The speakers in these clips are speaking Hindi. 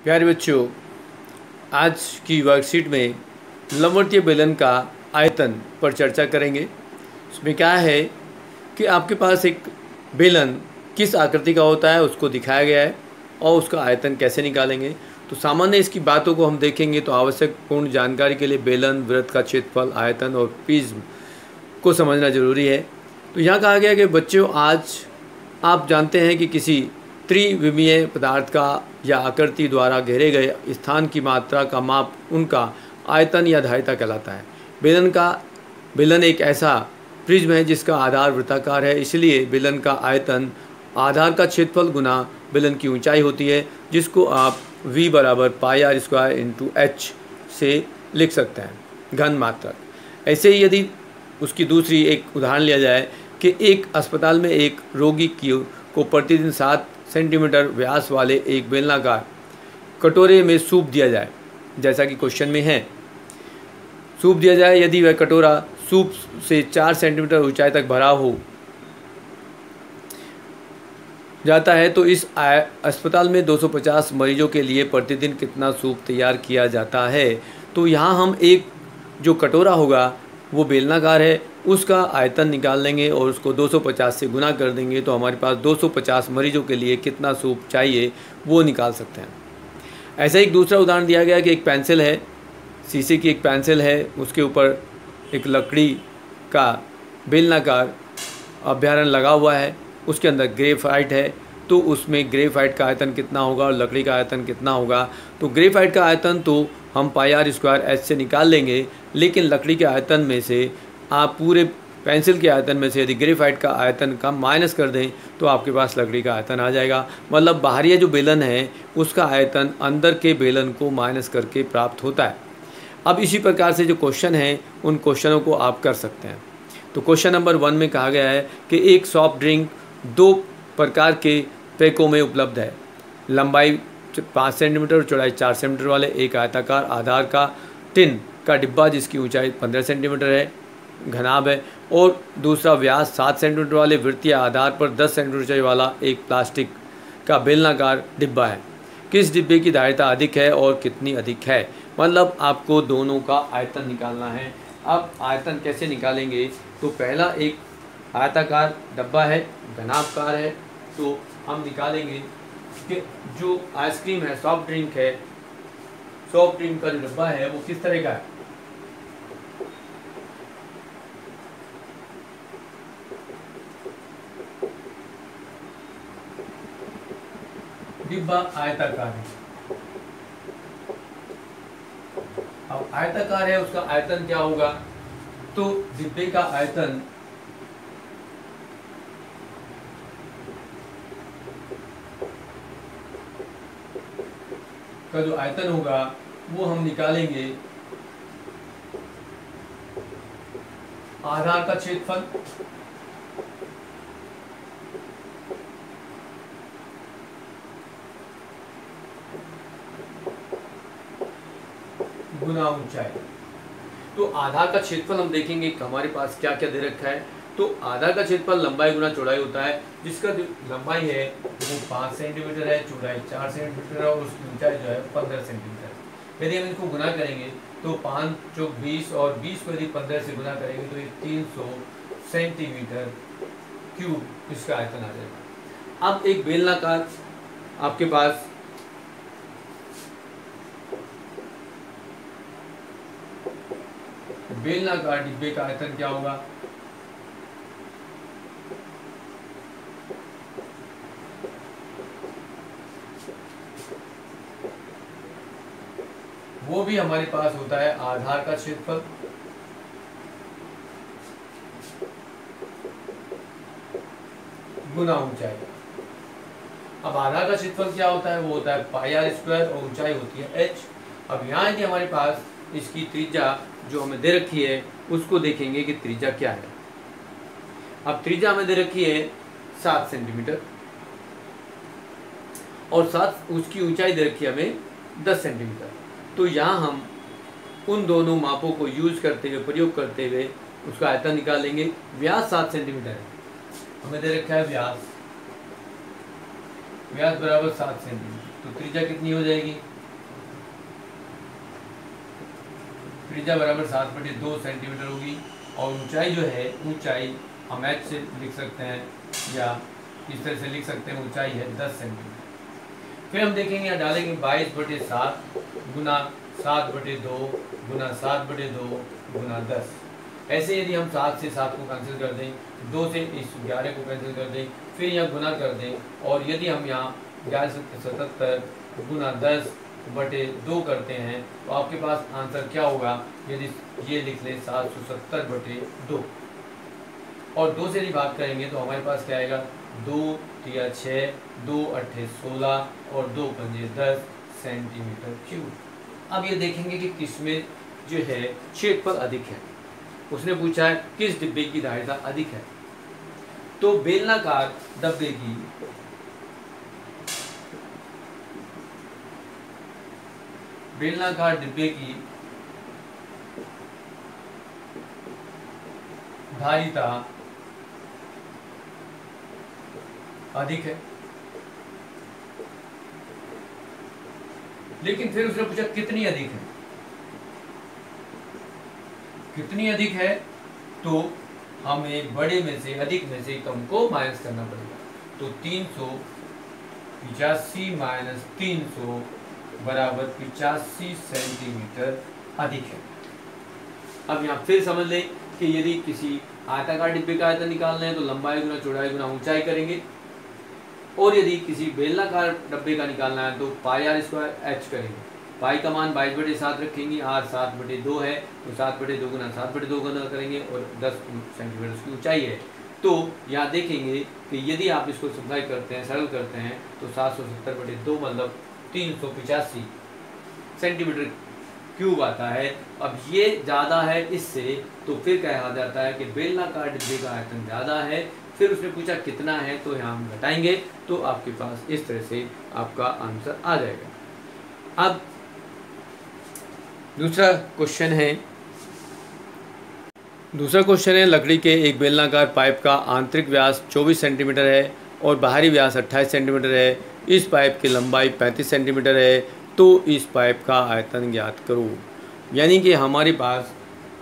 प्यारे बच्चों, आज की वर्कशीट में लंबवर्तीय बेलन का आयतन पर चर्चा करेंगे। इसमें क्या है कि आपके पास एक बेलन किस आकृति का होता है उसको दिखाया गया है और उसका आयतन कैसे निकालेंगे। तो सामान्य इसकी बातों को हम देखेंगे तो आवश्यक पूर्ण जानकारी के लिए बेलन, वृत्त का क्षेत्रफल, आयतन और प्रिज्म को समझना जरूरी है। तो यहाँ कहा गया कि बच्चों, आज आप जानते हैं कि किसी त्रिविमीय पदार्थ का या आकृति द्वारा घेरे गए स्थान की मात्रा का माप उनका आयतन या धारिता कहलाता है। बेलन एक ऐसा प्रिज्म है जिसका आधार वृत्ताकार है, इसलिए बेलन का आयतन आधार का क्षेत्रफल गुना बेलन की ऊंचाई होती है, जिसको आप v बराबर पाई आर स्क्वायर इंटू एच से लिख सकते हैं, घन मात्रक। ऐसे ही यदि उसकी दूसरी एक उदाहरण लिया जाए कि एक अस्पताल में एक रोगी को प्रतिदिन 7 सेंटीमीटर व्यास वाले एक बेलनाकार कटोरे में सूप दिया जाए, जैसा कि क्वेश्चन में है। सूप दिया जाए, यदि वह कटोरा सूप से 4 सेंटीमीटर ऊंचाई तक भरा हो जाता है तो इस अस्पताल में 250 मरीजों के लिए प्रतिदिन कितना सूप तैयार किया जाता है। तो यहाँ हम एक जो कटोरा होगा वो बेलनाकार है, उसका आयतन निकाल लेंगे और उसको 250 से गुना कर देंगे तो हमारे पास 250 मरीजों के लिए कितना सूप चाहिए वो निकाल सकते हैं। ऐसा एक दूसरा उदाहरण दिया गया कि एक पेंसिल है, शीशे की एक पेंसिल है, उसके ऊपर एक लकड़ी का बेलनाकार अभ्यारण लगा हुआ है, उसके अंदर ग्रेफाइट है, तो उसमें ग्रेफाइट का आयतन कितना होगा और लकड़ी का आयतन कितना होगा। तो ग्रेफाइट का आयतन तो हम पाई आर स्क्वायर एच से निकाल लेंगे, लेकिन लकड़ी के आयतन में से आप पूरे पेंसिल के आयतन में से यदि ग्रेफाइट का आयतन कम माइनस कर दें तो आपके पास लकड़ी का आयतन आ जाएगा। मतलब बाहरी जो बेलन है उसका आयतन अंदर के बेलन को माइनस करके प्राप्त होता है। अब इसी प्रकार से जो क्वेश्चन हैं उन क्वेश्चनों को आप कर सकते हैं। तो क्वेश्चन नंबर 1 में कहा गया है कि एक सॉफ्ट ड्रिंक 2 प्रकार के पैकों में उपलब्ध है, लंबाई 5 सेंटीमीटर और चौड़ाई 4 सेंटीमीटर वाले एक आयताकार आधार का टिन का डिब्बा जिसकी ऊंचाई 15 सेंटीमीटर है, घनाभ है, और दूसरा व्यास 7 सेंटीमीटर वाले वृत्तीय आधार पर 10 सेंटीमीटर ऊंचाई वाला एक प्लास्टिक का बेलनाकार डिब्बा है। किस डिब्बे की धारिता अधिक है और कितनी अधिक है? मतलब आपको दोनों का आयतन निकालना है। अब आयतन कैसे निकालेंगे? तो पहला एक आयताकार डब्बा है, घनाभकार है, तो हम निकालेंगे कि जो आइसक्रीम है, सॉफ्ट ड्रिंक है, सॉफ्ट ड्रिंक का जो डब्बा है वो किस तरह का है। डिब्बा आयताकार है। अब आयताकार है, उसका आयतन क्या होगा? तो डिब्बे का आयतन का जो आयतन होगा वो हम निकालेंगे आधार का क्षेत्रफल गुना ऊंचाई। तो आधार का क्षेत्रफल हम देखेंगे कि हमारे पास क्या क्या दे रखा है। तो आधार का क्षेत्रफल लंबाई गुना चौड़ाई होता है, जिसका जो लंबाई है वो 5 सेंटीमीटर है, चौड़ाई 4 सेंटीमीटर है और उसकी ऊंचाई जो है 15 सेंटीमीटर। यदि हम इसको गुना करेंगे तो 5 चौक 20 और 20 को यदि 15 से गुना करेंगे तो ये 300 सेंटीमीटर क्यूब इसका आयतन आ जाएगा। अब एक बेलनाकार आपके पास बेलनाकार डिब्बे का आयतन क्या होगा? वो भी हमारे पास होता है आधार का क्षेत्रफल गुना ऊंचाई। अब आधार का क्षेत्रफल क्या होता है? वो होता है पाई आर स्क्वायर और ऊंचाई होती है एच। अब यहाँ कि हमारे पास इसकी त्रिज्या जो हमें दे रखी है उसको देखेंगे कि त्रिज्या क्या है। अब त्रिज्या हमें दे रखी है 7 सेंटीमीटर और 7 उसकी ऊंचाई दे रखी है हमें 10 सेंटीमीटर। तो यहाँ हम उन दोनों मापों को यूज करते हुए, प्रयोग करते हुए उसका आयतन निकालेंगे। व्यास 7 सेंटीमीटर है, हमें दे रखा है व्यास बराबर 7 सेंटीमीटर। तो त्रिज्या कितनी हो जाएगी? त्रिज्या बराबर 7/2 सेंटीमीटर होगी और ऊंचाई जो है, ऊंचाई हम h से लिख सकते हैं या इस तरह से लिख सकते हैं, ऊंचाई है 10 सेंटीमीटर। फिर हम देखेंगे यहाँ डालेंगे 22/7 गुना 7/2 गुना 7/2 गुना 10। ऐसे यदि हम 7 से 7 को कैंसिल कर दें, 2 से इस 11 को कैंसिल कर दें, फिर यहाँ गुना कर दें और यदि हम यहाँ 1177 गुना 10/2 करते हैं तो आपके पास आंसर क्या होगा? यदि ये लिख लें 770/2 और 2 से यदि बात करेंगे तो हमारे पास क्या आएगा? 2 3 6, 2 8 16 और 2 पंजे 10 सेंटीमीटर क्यूब। अब ये देखेंगे कि किसमें जो है क्षेत्रफल अधिक है। उसने पूछा है किस डिब्बे की धारिता अधिक है। तो बेलनाकार डिब्बे की धारिता अधिक है। लेकिन फिर उसने पूछा कितनी अधिक है। कितनी अधिक है तो हमें बड़े में से, अधिक में से कम को माइनस करना पड़ेगा। तो 385 माइनस 300 बराबर 85 सेंटीमीटर अधिक है। अब यहाँ फिर समझ लें कि यदि किसी आयताकार डिब्बे का आयतन निकालना है तो लंबाई गुना चौड़ाई गुना ऊंचाई करेंगे, और यदि किसी बेलनाकार डब्बे का निकालना है तो πr² h करेंगे। पाई का मान 22/7 रखेंगे, r 7/2 है तो 7/2 गुना 7/2 गुना करेंगे और 10 सेंटीमीटर उसकी ऊंचाई है। तो यहाँ देखेंगे कि यदि आप इसको सिंप्लाई करते हैं, सरल करते हैं तो 770/2 मतलब 385 सेंटीमीटर क्यूब आता है। अब ये ज़्यादा है इससे, तो फिर कहा जाता है कि बेलनाकार डिब्बे का आयतन ज़्यादा है। फिर उसने पूछा कितना है तो यहाँ हम घटाएंगे तो आपके पास इस तरह से आपका आंसर आ जाएगा। अब दूसरा क्वेश्चन है लकड़ी के एक बेलनाकार पाइप का आंतरिक व्यास 24 सेंटीमीटर है और बाहरी व्यास 28 सेंटीमीटर है। इस पाइप की लंबाई 35 सेंटीमीटर है, तो इस पाइप का आयतन ज्ञात करो। यानी कि हमारे पास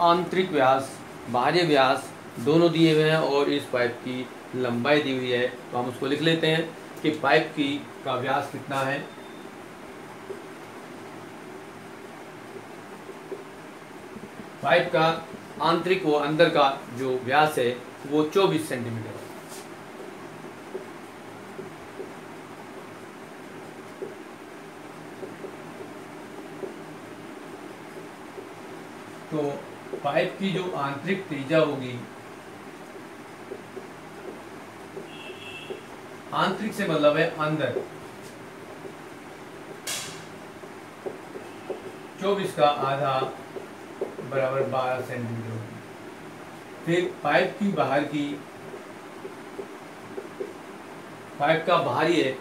आंतरिक व्यास, बाहरी व्यास दोनों दिए हुए हैं और इस पाइप की लंबाई दी हुई है। तो हम उसको लिख लेते हैं कि पाइप का व्यास कितना है। पाइप का आंतरिक, वो अंदर का जो व्यास है वो 24 सेंटीमीटर है। तो पाइप की जो आंतरिक त्रिज्या होगी, आंतरिक से मतलब है अंदर, 24 का आधा बराबर 12 सेंटीमीटर होगी। फिर पाइप का बाहरी है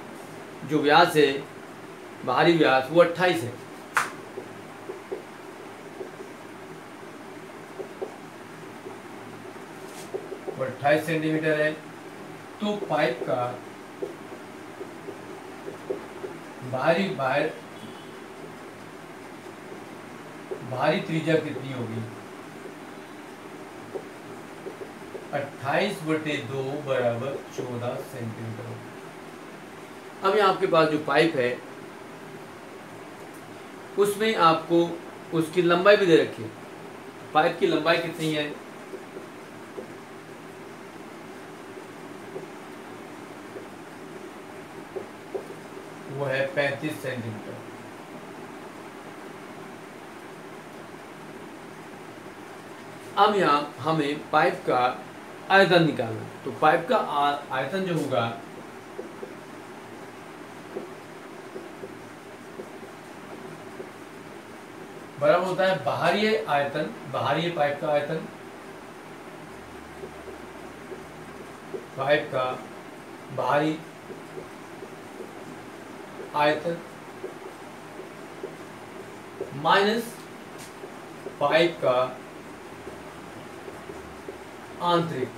जो व्यास है, बाहरी व्यास वो 28 है। वो 28 सेंटीमीटर है। तो पाइप का बाहरी त्रिज्या कितनी होगी? 28/2 बराबर 14 सेंटीमीटर होगी। अब यहाँ आपके पास जो पाइप है उसमें आपको उसकी लंबाई भी दे रखी है। पाइप की लंबाई कितनी है? वो है 35 सेंटीमीटर। अब यहाँ हमें पाइप का आयतन निकालना है। तो पाइप का आयतन जो होगा बराबर होता है बाहरी आयतन, बाहरी पाइप का आयतन, पाइप का बाहरी आयतन माइनस पाइप का आंतरिक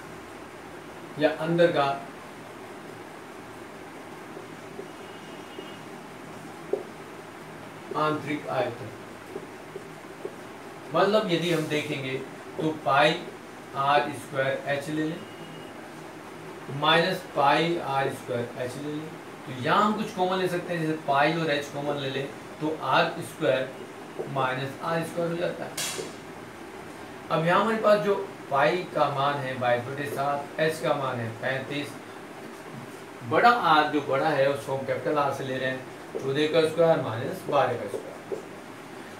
या अंदर का आंतरिक आयतन। मतलब यदि हम देखेंगे तो पाई आर स्क्वायर एच ले लें minus pi R square H ले लें। तो यहाँ हम कुछ कॉमन ले सकते हैं, जैसे पाई और एच कॉमन ले लें तो R square minus R square हो जाता है। अब यहाँ हमारे पास जो पाई का मान है 22/7, एच का मान है 35, बड़ा आर जो बड़ा है उसको हम कैपिटल आर से ले रहे हैं, 14 का स्क्वायर माइनस 12 का स्क्वायर।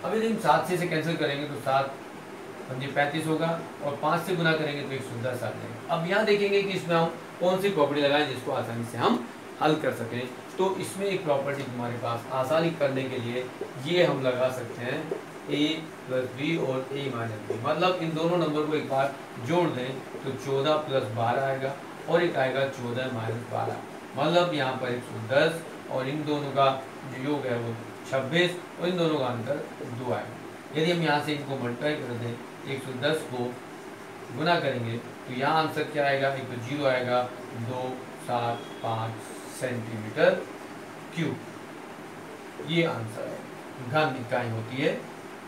अब यदि हम 7 से कैंसिल करेंगे तो 7 पंजे 35 होगा और 5 से गुना करेंगे तो 110 आ जाएगा। अब यहाँ देखेंगे कि इसमें हम कौन सी प्रॉपर्टी लगाएं जिसको आसानी से हम हल कर सकें। तो इसमें एक प्रॉपर्टी हमारे पास आसानी करने के लिए ये हम लगा सकते हैं a प्लस बी और a माइनस बी, मतलब इन दोनों नंबर को एक बार जोड़ दें तो 14 प्लस 12 आएगा और एक आएगा 14 माइनस 12, मतलब यहाँ पर 110 और इन दोनों का जो योग है वो 26 और इन दोनों का अंतर 2 आएगा। यदि हम यहाँ से इनको मल्टीप्लाई कर दें 110 को गुना करेंगे तो यहाँ आंसर क्या आएगा, एक तो 0 आएगा, 275 सेंटीमीटर क्यूब, ये आंसर है। घन इकाई होती है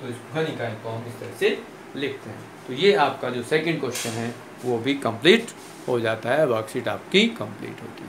तो इस घन इकाई को हम इस तरह से लिखते हैं। तो ये आपका जो सेकंड क्वेश्चन है वो भी कंप्लीट हो जाता है, वर्कशीट आपकी कंप्लीट होती है।